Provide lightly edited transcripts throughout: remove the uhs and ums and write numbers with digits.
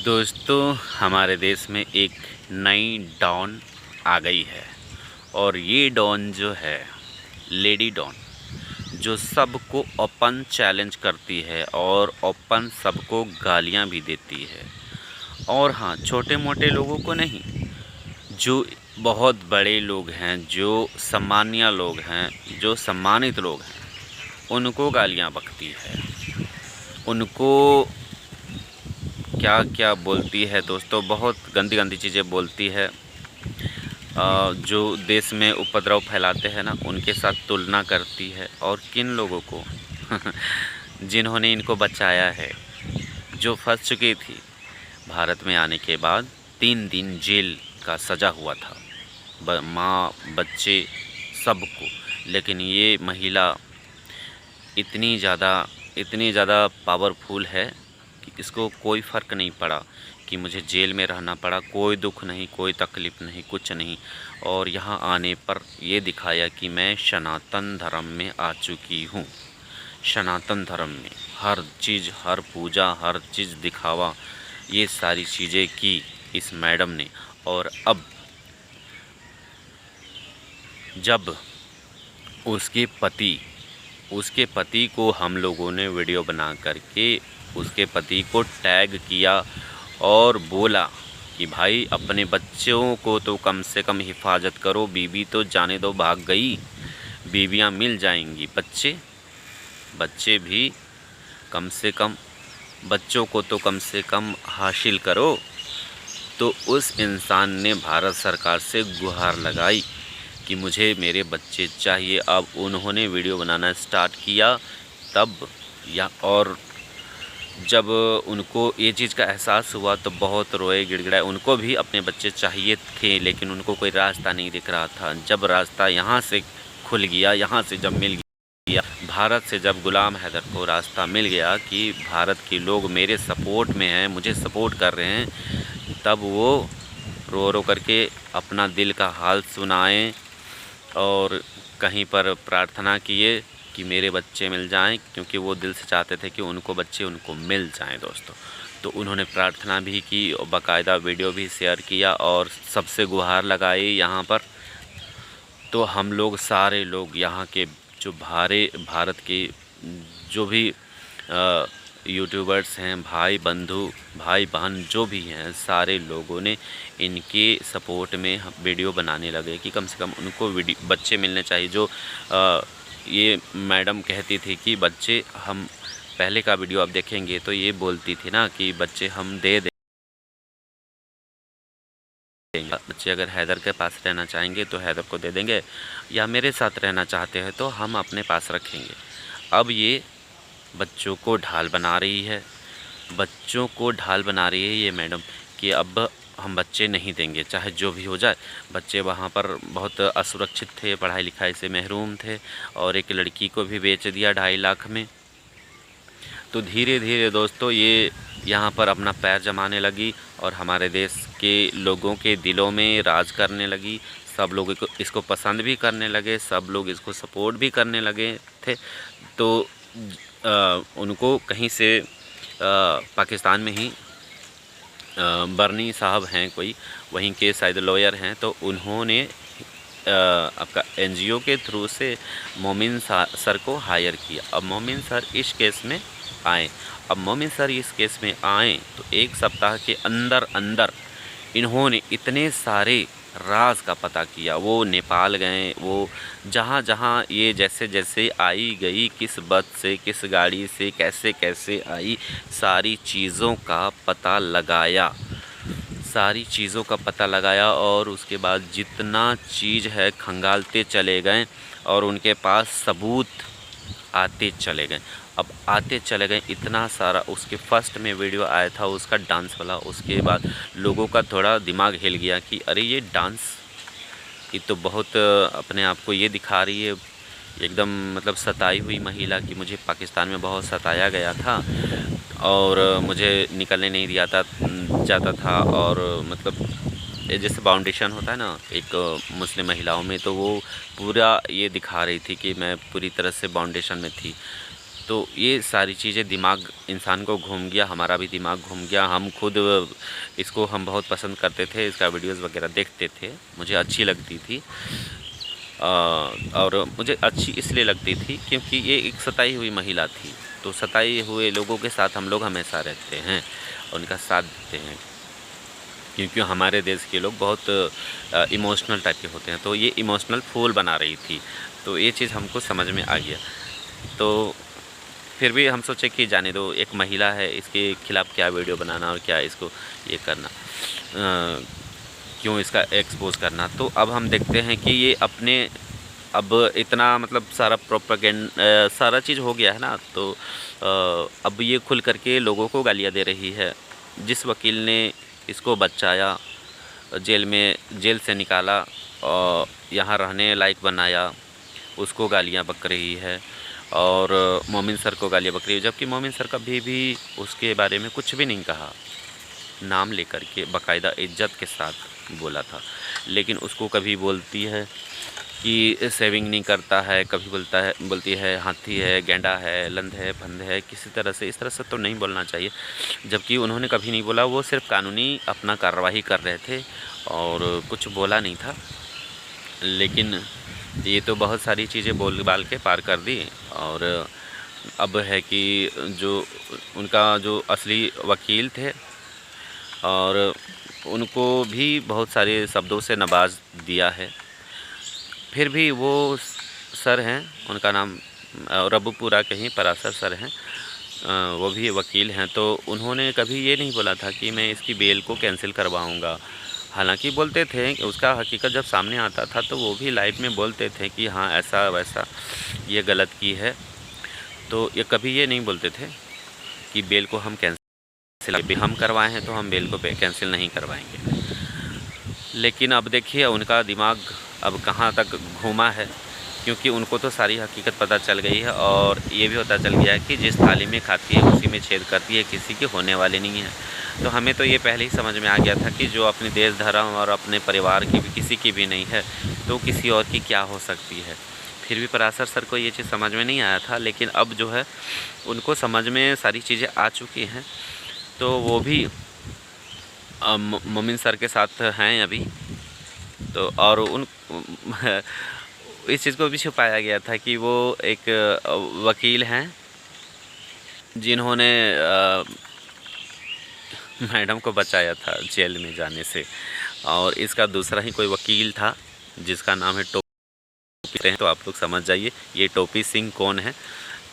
दोस्तों, हमारे देश में एक नई डॉन आ गई है और ये डॉन जो है लेडी डॉन, जो सबको ओपन चैलेंज करती है और ओपन सबको गालियां भी देती है। और हाँ, छोटे मोटे लोगों को नहीं, जो बहुत बड़े लोग हैं, जो सम्मानीय लोग हैं, जो सम्मानित लोग हैं, उनको गालियां बकती है। उनको क्या क्या बोलती है दोस्तों, बहुत गंदी गंदी चीज़ें बोलती है। जो देश में उपद्रव फैलाते हैं ना, उनके साथ तुलना करती है। और किन लोगों को जिन्होंने इनको बचाया है, जो फंस चुकी थी भारत में आने के बाद, 3 दिन जेल का सज़ा हुआ था माँ बच्चे सबको। लेकिन ये महिला इतनी ज़्यादा पावरफुल है कि इसको कोई फ़र्क नहीं पड़ा कि मुझे जेल में रहना पड़ा। कोई दुख नहीं, कोई तकलीफ़ नहीं, कुछ नहीं। और यहाँ आने पर ये दिखाया कि मैं सनातन धर्म में आ चुकी हूँ। सनातन धर्म में हर चीज़, हर पूजा, हर चीज़ दिखावा, ये सारी चीज़ें की इस मैडम ने। और अब जब उसके पति को हम लोगों ने वीडियो बना करके उसके पति को टैग किया और बोला कि भाई अपने बच्चों को तो कम से कम हिफाजत करो, बीवी तो जाने दो, भाग गई, बीवियां मिल जाएंगी, बच्चे भी कम से कम, बच्चों को तो कम से कम हासिल करो। तो उस इंसान ने भारत सरकार से गुहार लगाई कि मुझे मेरे बच्चे चाहिए। अब उन्होंने वीडियो बनाना स्टार्ट किया तब और जब उनको ये चीज़ का एहसास हुआ तो बहुत रोए, गिड़गिड़ाए। उनको भी अपने बच्चे चाहिए थे, लेकिन उनको कोई रास्ता नहीं दिख रहा था। जब रास्ता यहाँ से खुल गया, यहाँ से जब मिल गया, भारत से जब गुलाम हैदर को रास्ता मिल गया कि भारत के लोग मेरे सपोर्ट में हैं, मुझे सपोर्ट कर रहे हैं, तब वो रो रो करके अपना दिल का हाल सुनाए और कहीं पर प्रार्थना किए कि मेरे बच्चे मिल जाएं, क्योंकि वो दिल से चाहते थे कि उनको बच्चे उनको मिल जाएं दोस्तों। तो उन्होंने प्रार्थना भी की और बाकायदा वीडियो भी शेयर किया और सबसे गुहार लगाई यहाँ पर। तो हम लोग सारे लोग यहाँ के जो भारत के जो भी यूट्यूबर्स हैं, भाई बंधु, भाई बहन जो भी हैं, सारे लोगों ने इनके सपोर्ट में वीडियो बनाने लगे कि कम से कम उनको बच्चे मिलने चाहिए। जो ये मैडम कहती थी कि बच्चे हम, पहले का वीडियो आप देखेंगे तो ये बोलती थी ना कि बच्चे हम दे देंगे, बच्चे अगर हैदर के पास रहना चाहेंगे तो हैदर को दे देंगे, या मेरे साथ रहना चाहते हैं तो हम अपने पास रखेंगे। अब ये बच्चों को ढाल बना रही है, ये मैडम कि अब हम बच्चे नहीं देंगे, चाहे जो भी हो जाए। बच्चे वहाँ पर बहुत असुरक्षित थे, पढ़ाई लिखाई से महरूम थे, और एक लड़की को भी बेच दिया 2.5 लाख में। तो धीरे धीरे दोस्तों ये यहाँ पर अपना पैर जमाने लगी और हमारे देश के लोगों के दिलों में राज करने लगी। सब लोग इसको पसंद भी करने लगे, सब लोग इसको सपोर्ट भी करने लगे थे। तो उनको कहीं से पाकिस्तान में ही बर्नी साहब हैं कोई, वहीं के शायद लॉयर हैं, तो उन्होंने आपका एनजीओ के थ्रू से मोमिन सर को हायर किया। अब मोमिन सर इस केस में आए। तो 1 सप्ताह के अंदर इन्होंने इतने सारे राज का पता किया। वो नेपाल गए, वो जहाँ जहाँ ये जैसे जैसे आई गई, किस बस से, किस गाड़ी से, कैसे कैसे आई, सारी चीज़ों का पता लगाया और उसके बाद जितना चीज़ है खंगालते चले गए और उनके पास सबूत आते चले गए इतना सारा। उसके फर्स्ट में वीडियो आया था उसका डांस वाला, उसके बाद लोगों का थोड़ा दिमाग हिल गया कि अरे ये डांस, ये तो बहुत अपने आप को ये दिखा रही है एकदम, मतलब सताई हुई महिला कि मुझे पाकिस्तान में बहुत सताया गया था और मुझे निकलने नहीं दिया जाता था। और मतलब जैसे बाउंडेशन होता है ना एक मुस्लिम महिलाओं में, तो वो पूरा ये दिखा रही थी कि मैं पूरी तरह से बाउंडेशन में थी। तो ये सारी चीज़ें दिमाग इंसान को घूम गया, हमारा भी दिमाग घूम गया। हम खुद इसको हम बहुत पसंद करते थे, इसका वीडियोज़ वगैरह देखते थे, मुझे अच्छी लगती थी। और मुझे अच्छी इसलिए लगती थी क्योंकि ये एक सताई हुई महिला थी। तो सताए हुए लोगों के साथ हम लोग हमेशा रहते हैं, उनका साथ देते हैं, क्योंकि हमारे देश के लोग बहुत इमोशनल टाइप के होते हैं। तो ये इमोशनल फूल बना रही थी, तो ये चीज़ हमको समझ में आ गया। तो फिर भी हम सोचे कि जाने दो, एक महिला है, इसके खिलाफ़ क्या वीडियो बनाना और क्या इसको ये करना, क्यों इसका एक्सपोज़ करना। तो अब हम देखते हैं कि ये अपने अब इतना मतलब सारा सारा चीज़ हो गया है ना, तो अब ये खुल करके लोगों को गालियाँ दे रही है। जिस वकील ने इसको बचाया, जेल से निकाला और यहाँ रहने लायक बनाया, उसको गालियाँ बक रही है। और मोमिन सर को गालियाँ बक रही है, जबकि मोमिन सर कभी भी उसके बारे में कुछ भी नहीं कहा, नाम लेकर के बाकायदा इज्जत के साथ बोला था। लेकिन उसको कभी बोलती है कि सेविंग नहीं करता है, कभी बोलती है हाथी है, गेंडा है, लंध है, फंद है, किसी तरह से, इस तरह से तो नहीं बोलना चाहिए। जबकि उन्होंने कभी नहीं बोला, वो सिर्फ कानूनी अपना कार्रवाई कर रहे थे और कुछ बोला नहीं था। लेकिन ये तो बहुत सारी चीज़ें बोल बाल के पार कर दी। और अब है कि जो उनका जो असली वकील थे, और उनको भी बहुत सारे शब्दों से नवाज दिया है। फिर भी वो सर हैं, उनका नाम रबुपुरा के ही पराशर सर हैं, वो भी वकील हैं। तो उन्होंने कभी ये नहीं बोला था कि मैं इसकी बेल को कैंसिल करवाऊंगा। हालांकि बोलते थे कि उसका हकीकत जब सामने आता था तो वो भी लाइव में बोलते थे कि हाँ ऐसा वैसा ये गलत की है। तो ये कभी ये नहीं बोलते थे कि बेल को हम कैंसिल हम करवाए हैं तो हम बेल को कैंसिल नहीं करवाएंगे। लेकिन अब देखिए उनका दिमाग अब कहाँ तक घूमा है, क्योंकि उनको तो सारी हकीकत पता चल गई है। और ये भी पता चल गया है कि जिस थाली में खाती है उसी में छेद करती है, किसी के होने वाले नहीं है। तो हमें तो ये पहले ही समझ में आ गया था कि जो अपने देश धर्म और अपने परिवार की भी किसी की भी नहीं है, तो किसी और की क्या हो सकती है। फिर भी पराशर सर को ये चीज़ समझ में नहीं आया था, लेकिन अब जो है उनको समझ में सारी चीज़ें आ चुकी हैं। तो वो भी मोमिन सर के साथ हैं अभी। तो और उन इस चीज़ को भी छुपाया गया था कि वो एक वकील हैं जिन्होंने मैडम को बचाया था जेल में जाने से। और इसका दूसरा ही कोई वकील था जिसका नाम है टोपी। तो आप लोग समझ जाइए ये टोपी सिंह कौन है।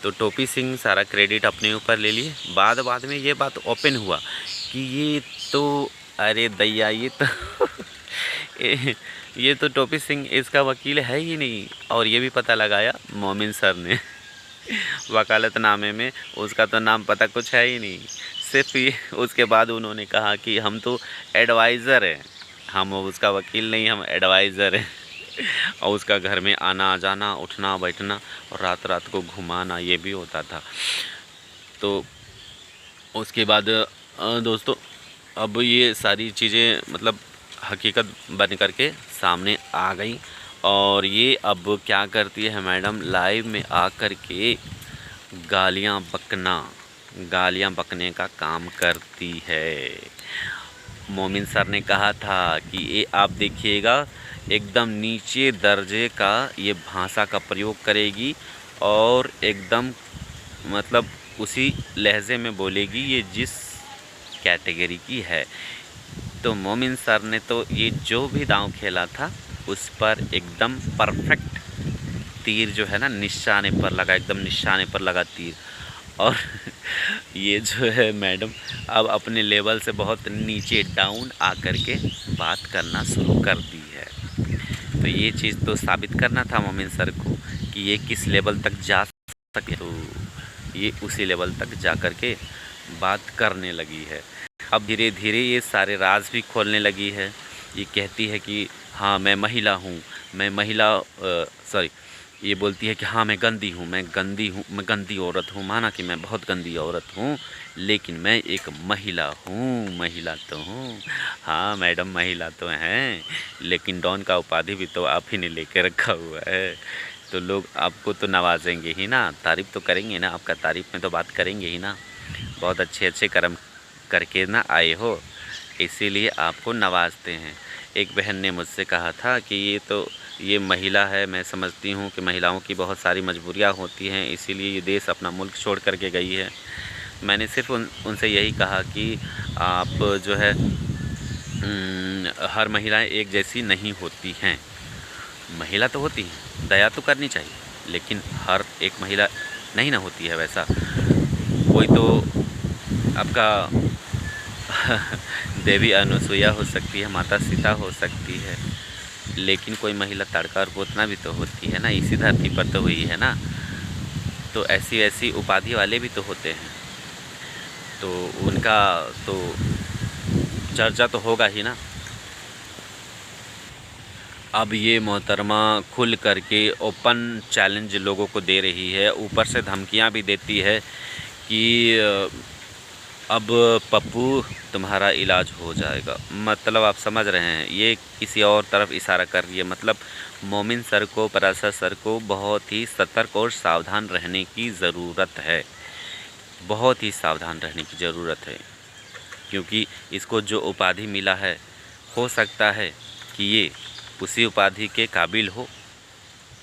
तो टोपी सिंह सारा क्रेडिट अपने ऊपर ले लिए। बाद में ये बात ओपन हुआ कि ये तो अरे दैया ये तो ये तो टोपी सिंह इसका वकील है ही नहीं। और ये भी पता लगाया मोमिन सर ने वकालतनामे में उसका तो नाम पता कुछ है ही नहीं। सिर्फ ये उसके बाद उन्होंने कहा कि हम तो एडवाइज़र हैं, हम उसका वकील नहीं, हम एडवाइज़र हैं। और उसका घर में आना जाना, उठना बैठना और रात रात को घुमाना ये भी होता था। तो उसके बाद दोस्तों अब ये सारी चीज़ें मतलब हकीकत बन करके सामने आ गई। और ये अब क्या करती है मैडम, लाइव में आ कर के गालियाँ बकने का काम करती है। मोमिन सर ने कहा था कि ये आप देखिएगा एकदम नीचे दर्जे का ये भाषा का प्रयोग करेगी और एकदम मतलब उसी लहजे में बोलेगी ये जिस कैटेगरी की है। तो मोमिन सर ने तो ये जो भी दांव खेला था उस पर एकदम परफेक्ट तीर जो है ना निशाने पर लगा, एकदम निशाने पर लगा तीर। और ये जो है मैडम अब अपने लेवल से बहुत नीचे डाउन आकर के बात करना शुरू कर दी है। तो ये चीज़ तो साबित करना था मोमिन सर को कि ये किस लेवल तक जा सके। तो ये उसी लेवल तक जा कर के बात करने लगी है। अब धीरे धीरे ये सारे राज भी खोलने लगी है। ये कहती है कि हाँ मैं महिला हूँ, ये बोलती है कि हाँ मैं गंदी हूँ, मैं गंदी औरत हूँ, माना कि मैं बहुत गंदी औरत हूँ, लेकिन मैं एक महिला हूँ, महिला तो हूँ। हाँ मैडम महिला तो हैं, लेकिन डॉन का उपाधि भी तो आप ही ने लेके रखा हुआ है। तो लोग आपको तो नवाजेंगे ही ना, तारीफ़ तो करेंगे ना, आपका तारीफ़ में तो बात करेंगे ही ना। बहुत अच्छे अच्छे कर्म करके ना आए हो, इसीलिए आपको नवाजते हैं। एक बहन ने मुझसे कहा था कि ये महिला है, मैं समझती हूँ कि महिलाओं की बहुत सारी मजबूरियाँ होती हैं, इसीलिए ये देश अपना मुल्क छोड़ कर के गई है। मैंने सिर्फ उनसे यही कहा कि आप जो है हर महिलाएं एक जैसी नहीं होती हैं। महिला तो होती हैं, दया तो करनी चाहिए, लेकिन हर एक महिला नहीं ना होती है वैसा। कोई तो आपका देवी अनुसुईया हो सकती है, माता सीता हो सकती है, लेकिन कोई महिला तड़का और पोतना भी तो होती है ना, इसी धरती पर तो हुई है ना। तो ऐसी ऐसी उपाधि वाले भी तो होते हैं, तो उनका तो चर्चा तो होगा ही ना। अब ये मोहतरमा खुल करके ओपन चैलेंज लोगों को दे रही है, ऊपर से धमकियां भी देती है कि अब पप्पू तुम्हारा इलाज हो जाएगा। मतलब आप समझ रहे हैं, ये किसी और तरफ इशारा कर रही है। मतलब मोमिन सर को, पराशर सर को बहुत ही सतर्क और सावधान रहने की ज़रूरत है, बहुत ही सावधान रहने की ज़रूरत है, क्योंकि इसको जो उपाधि मिला है, हो सकता है कि ये उसी उपाधि के काबिल हो,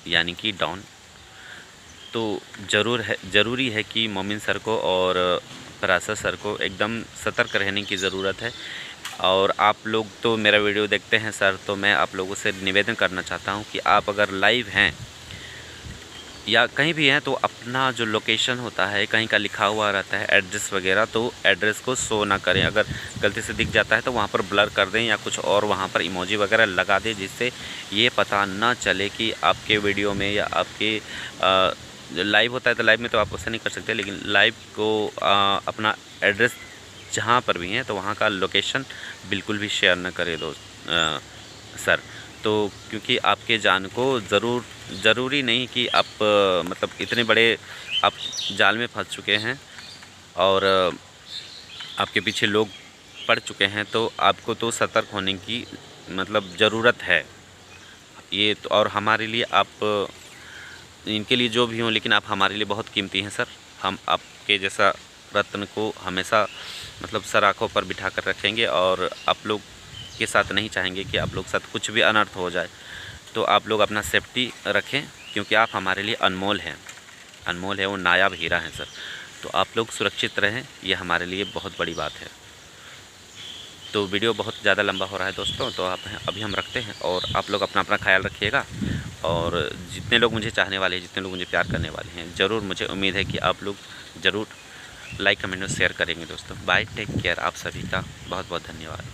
यानी कि डॉन। तो ज़रूरी है कि मोमिन सर को और पराशर सर को एकदम सतर्क रहने की ज़रूरत है। और आप लोग तो मेरा वीडियो देखते हैं सर, तो मैं आप लोगों से निवेदन करना चाहता हूं कि आप अगर लाइव हैं या कहीं भी हैं, तो अपना जो लोकेशन होता है, कहीं का लिखा हुआ रहता है एड्रेस वगैरह, तो एड्रेस को शो ना करें। अगर गलती से दिख जाता है तो वहाँ पर ब्लर कर दें या कुछ और वहाँ पर इमोजी वगैरह लगा दें, जिससे ये पता ना चले कि आपके वीडियो में या आपके लाइव होता है तो लाइव में तो आप उससे नहीं कर सकते, लेकिन लाइव को अपना एड्रेस जहाँ पर भी हैं तो वहाँ का लोकेशन बिल्कुल भी शेयर ना करें सर। तो क्योंकि आपके जान को ज़रूरी नहीं कि आप मतलब इतने बड़े आप जाल में फंस चुके हैं और आपके पीछे लोग पड़ चुके हैं, तो आपको तो सतर्क होने की मतलब ज़रूरत है ये तो। और हमारे लिए, आप इनके लिए जो भी हों, लेकिन आप हमारे लिए बहुत कीमती हैं सर। हम आपके जैसा रत्न को हमेशा मतलब सर आँखों पर बिठा कर रखेंगे, और आप लोग के साथ नहीं चाहेंगे कि आप लोग साथ कुछ भी अनर्थ हो जाए। तो आप लोग अपना सेफ्टी रखें, क्योंकि आप हमारे लिए अनमोल हैं, अनमोल है, वो नायाब हीरा हैं सर। तो आप लोग सुरक्षित रहें, ये हमारे लिए बहुत बड़ी बात है। तो वीडियो बहुत ज़्यादा लंबा हो रहा है दोस्तों, तो अभी हम रखते हैं, और आप लोग अपना ख्याल रखिएगा। और जितने लोग मुझे चाहने वाले हैं, जितने लोग मुझे प्यार करने वाले हैं, ज़रूर मुझे उम्मीद है कि आप लोग ज़रूर लाइक, कमेंट और शेयर करेंगे दोस्तों। Bye, take care. आप सभी का बहुत बहुत धन्यवाद।